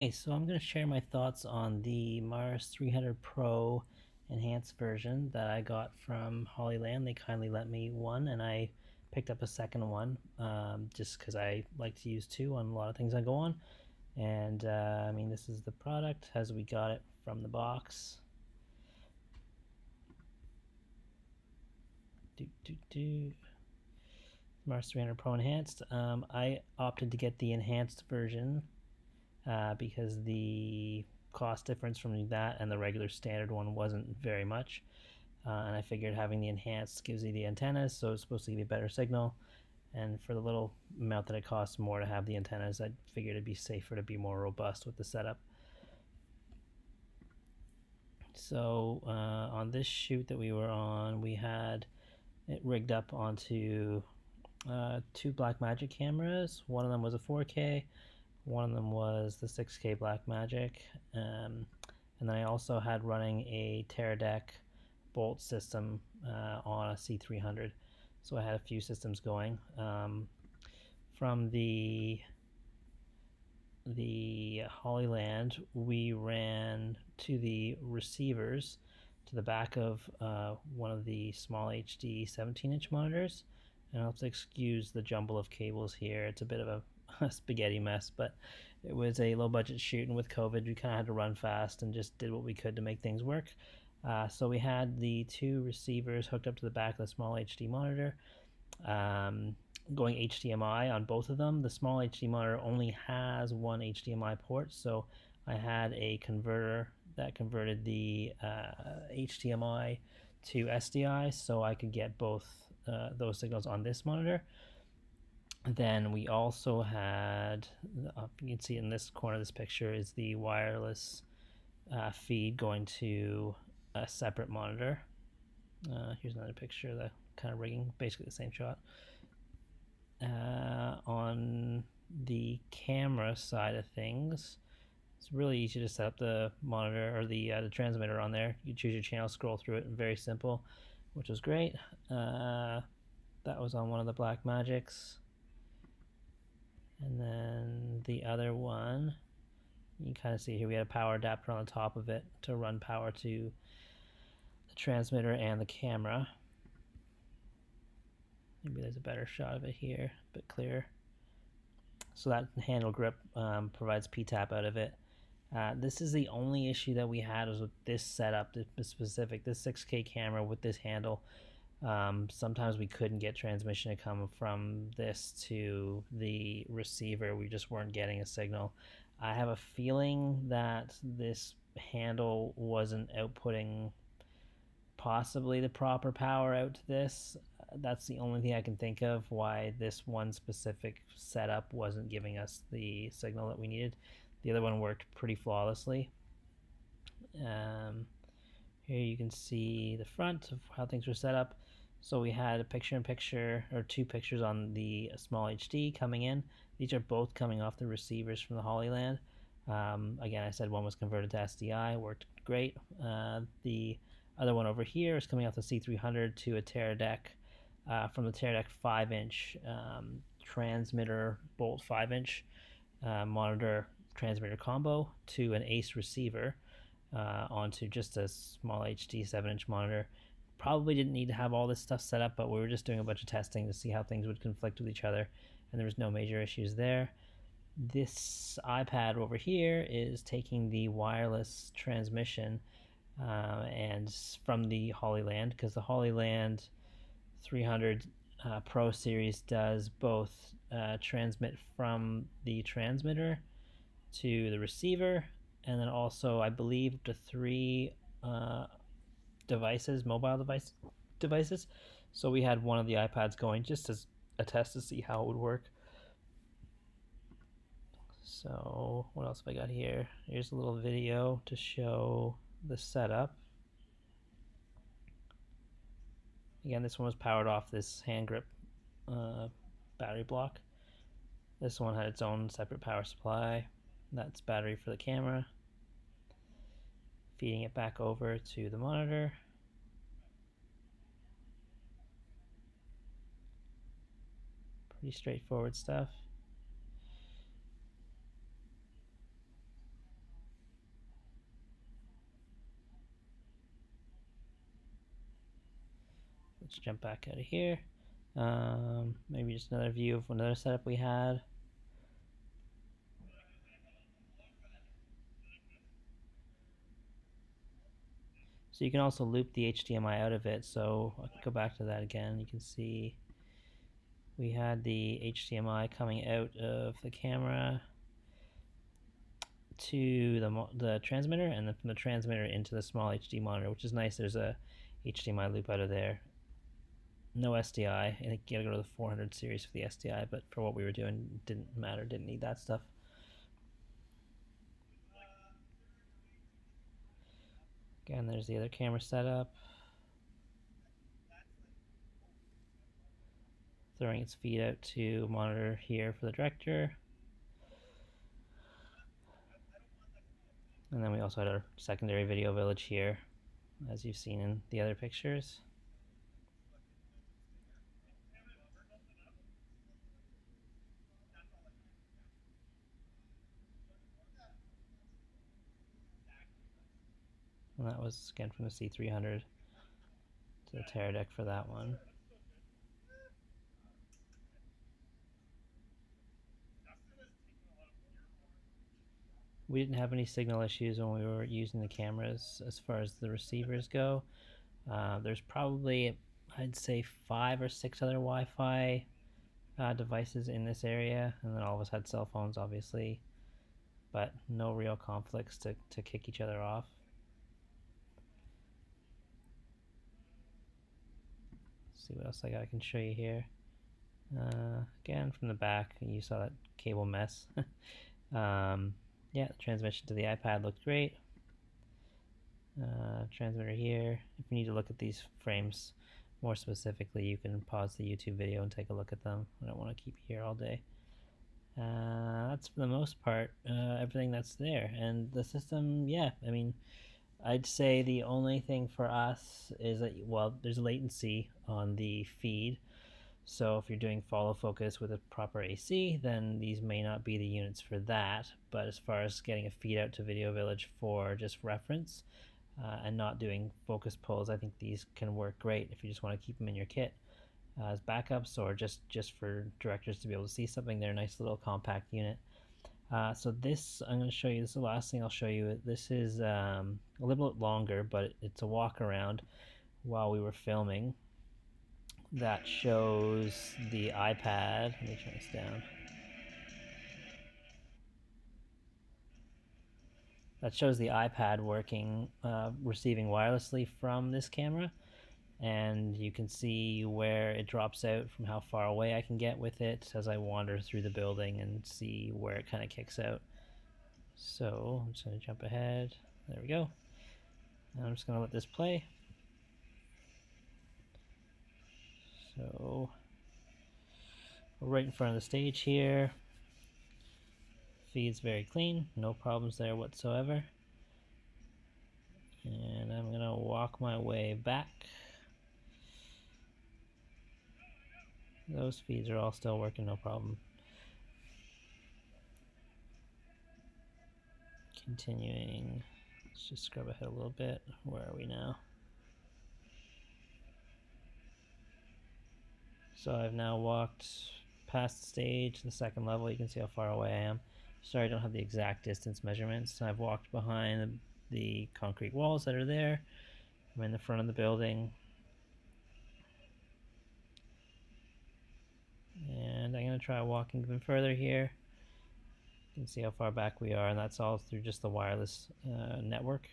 Okay, so I'm going to share my thoughts on the Mars 300 Pro enhanced version that I got from Hollyland. They kindly lent me one, and I picked up a second one just because I like to use two on a lot of things I go on. And I mean, this is the product as we got it from the box. Mars 300 Pro Enhanced. I opted to get the enhanced version because the cost difference from that and the regular standard one wasn't very much. And I figured having the enhanced gives you the antennas, so it's supposed to give you a better signal. And for the little amount that it costs more to have the antennas, I figured it'd be safer to be more robust with the setup. So on this shoot that we were on, we had it rigged up onto two Blackmagic cameras. One of them was a 4K, one of them was the 6K Blackmagic, and then I also had running a Teradek bolt system on a C300. So I had a few systems going. From the Hollyland, we ran to the receivers to the back of one of the small HD 17-inch monitors. And I'll have to excuse the jumble of cables here. It's a bit of a spaghetti mess, but it was a low budget shoot, and with COVID, we kind of had to run fast and just did what we could to make things work. So we had the two receivers hooked up to the back of the small HD monitor. Going HDMI on both of them. The small HD monitor only has one HDMI port, so I had a converter that converted the HDMI to SDI, so I could get both those signals on this monitor. Then we also had, you can see in this corner of this picture is the wireless feed going to a separate monitor. Here's another picture of the kind of rigging, basically the same shot. On the camera side of things, it's really easy to set up the monitor or the transmitter on there. You choose your channel, scroll through it, very simple, which was great. That was on one of the Blackmagics. And then the other one, you can kind of see here we had a power adapter on the top of it to run power to the transmitter and the camera. Maybe there's a better shot of it here, a bit clearer. So that handle grip provides P-tap out of it. This is the only issue that we had was with this setup, this specific, this 6K camera with this handle. Sometimes we couldn't get transmission to come from this to the receiver. We just weren't getting a signal. I have a feeling that this handle wasn't outputting possibly the proper power out to this. That's the only thing I can think of why this one specific setup wasn't giving us the signal that we needed. The other one worked pretty flawlessly. Here you can see the front of how things were set up. So we had a picture-in-picture, or two pictures on the small HD coming in. These are both coming off the receivers from the Hollyland. Again, I said one was converted to SDI, worked great. The other one over here is coming off the C300 to a Teradek, from the Teradek 5-inch transmitter bolt 5-inch monitor transmitter combo to an Ace receiver onto just a small HD 7-inch monitor. Probably didn't need to have all this stuff set up, but we were just doing a bunch of testing to see how things would conflict with each other, and there was no major issues there. This iPad over here is taking the wireless transmission and from the Hollyland, because the Hollyland 300 Pro series does both transmit from the transmitter to the receiver, and then also I believe up to three devices, mobile devices. So we had one of the iPads going just as a test to see how it would work. So what else have I got here? Here's a little video to show the setup. Again, this one was powered off this hand grip battery block. This one had its own separate power supply. That's battery for the camera. Feeding it back over to the monitor. Pretty straightforward stuff. let's jump back out of here. Maybe just another view of another setup we had. So you can also loop the HDMI out of it. So I'll go back to that again. You can see we had the HDMI coming out of the camera to the transmitter, and then from the transmitter into the small HD monitor, which is nice. There's a HDMI loop out of there. No SDI. I think you gotta go to the 400 series for the SDI, but for what we were doing, didn't matter. Didn't need that stuff. Again, there's the other camera setup. Throwing its feed out to monitor here for the director. And then we also had our secondary video village here, as you've seen in the other pictures. And that was, again, from the C300 to the Teradek for that one. We didn't have any signal issues when we were using the cameras as far as the receivers go. There's probably, I'd say, 5 or 6 other Wi-Fi devices in this area, and then all of us had cell phones, obviously, but no real conflicts to kick each other off. Let's see what else I can show you here. Again, from the back, you saw that cable mess. Yeah, the transmission to the iPad looked great. Transmitter here. If you need to look at these frames more specifically, you can pause the YouTube video and take a look at them. I don't want to keep you here all day. That's for the most part everything that's there. And the system, yeah, I mean, I'd say the only thing for us is that, well, there's latency on the feed. So if you're doing follow focus with a proper AC, then these may not be the units for that. But as far as getting a feed out to Video Village for just reference and not doing focus pulls, I think these can work great if you just want to keep them in your kit as backups, or just for directors to be able to see something. They're a nice little compact unit. So this, I'm going to show you, this is the last thing I'll show you. This is a little bit longer, but it's a walk around while we were filming that shows the iPad. Let me turn this down. That shows the iPad working, receiving wirelessly from this camera, and you can see where it drops out from how far away I can get with it as I wander through the building and see where it kind of kicks out. So I'm just going to jump ahead. There we go. And I'm just going to let this play. So we're right in front of the stage here. Feed's very clean, no problems there whatsoever. And I'm going to walk my way back. Those feeds are all still working, no problem. Continuing, let's just scrub ahead a little bit. Where are we now? So I've now walked past the stage, the second level. You can see how far away I am. Sorry, I don't have the exact distance measurements. I've walked behind the concrete walls that are there. I'm in the front of the building. And I'm going to try walking even further here. You can see how far back we are, and that's all through just the wireless network.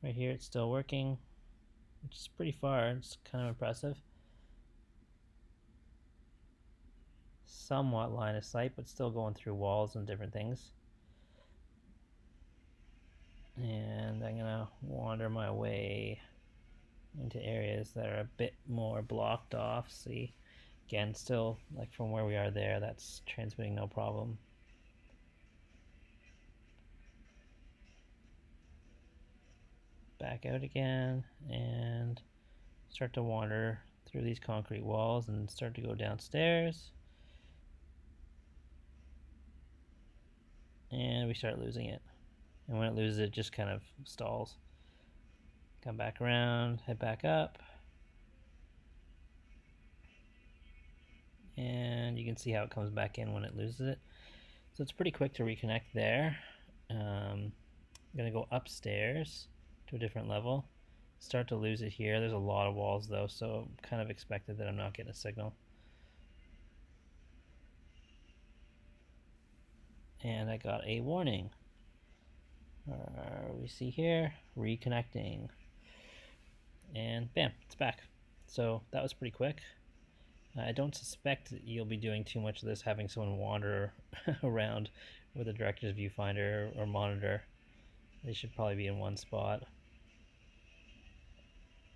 Right here it's still working, which is pretty far. It's kind of impressive. Somewhat line of sight, but still going through walls and different things. And I'm gonna wander my way into areas that are a bit more blocked off. See, again, still like from where we are there, that's transmitting no problem. Back out again and start to wander through these concrete walls and start to go downstairs. And we start losing it. And when it loses, it just kind of stalls. Come back around, head back up, and you can see how it comes back in when it loses it. So it's pretty quick to reconnect there. I'm gonna go upstairs to a different level. Start to lose it here. There's a lot of walls though, so kind of expected that I'm not getting a signal. And I got a warning. We see here, reconnecting. And bam, it's back. So that was pretty quick. I don't suspect that you'll be doing too much of this, having someone wander around with a director's viewfinder or monitor. They should probably be in one spot.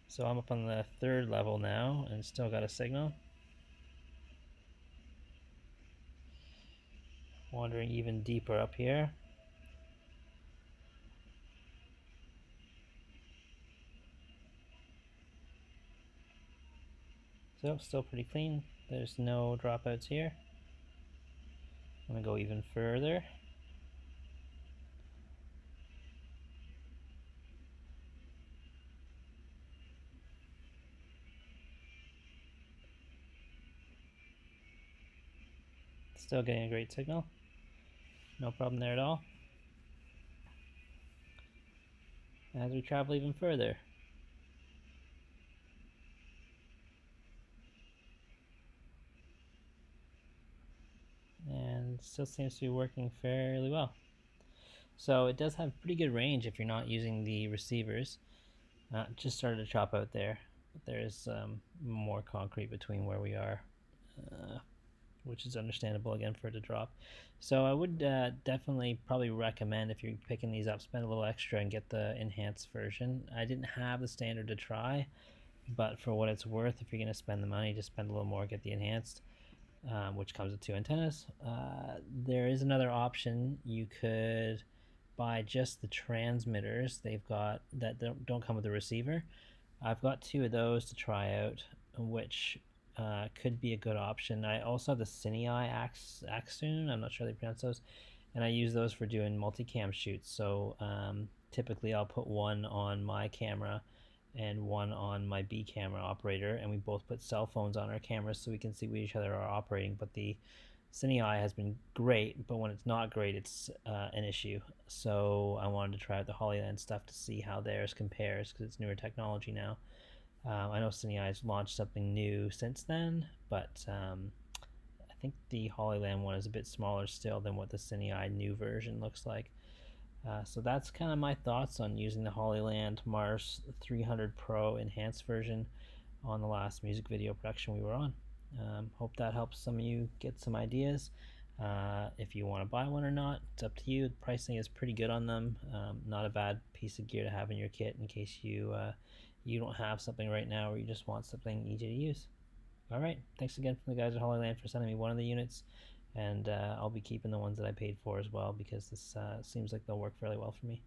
So I'm up on the third level now and still got a signal. Wandering even deeper up here. So still pretty clean. There's no dropouts here. I'm gonna go even further. Still getting a great signal. No problem there at all. As we travel even further. And still seems to be working fairly well. So it does have pretty good range if you're not using the receivers. Just started to chop out there, but there is more concrete between where we are, which is understandable again for it to drop. So I would definitely probably recommend, if you're picking these up, spend a little extra and get the enhanced version. I didn't have the standard to try, but for what it's worth, if you're going to spend the money, just spend a little more, get the enhanced. Which comes with two antennas. There is another option. You could buy just the transmitters. They've got that don't come with a receiver. I've got two of those to try out, which could be a good option. I also have the Cinei Axoon. I'm not sure how they pronounce those, and I use those for doing multicam shoots. So typically, I'll put one on my camera and one on my B camera operator, and we both put cell phones on our cameras so we can see what each other are operating. But the Cinei has been great, but when it's not great, it's an issue. So I wanted to try out the Hollyland stuff to see how theirs compares, because it's newer technology now. I know Cinei has launched something new since then, but I think the Hollyland one is a bit smaller still than what the Cinei new version looks like. So that's kind of my thoughts on using the Hollyland Mars 300 Pro enhanced version on the last music video production we were on. Hope that helps some of you get some ideas. If you want to buy one or not, it's up to you. The pricing is pretty good on them. Not a bad piece of gear to have in your kit in case you don't have something right now or you just want something easy to use. All right, thanks again from the guys at Hollyland for sending me one of the units, and I'll be keeping the ones that I paid for as well, because this seems like they'll work fairly well for me.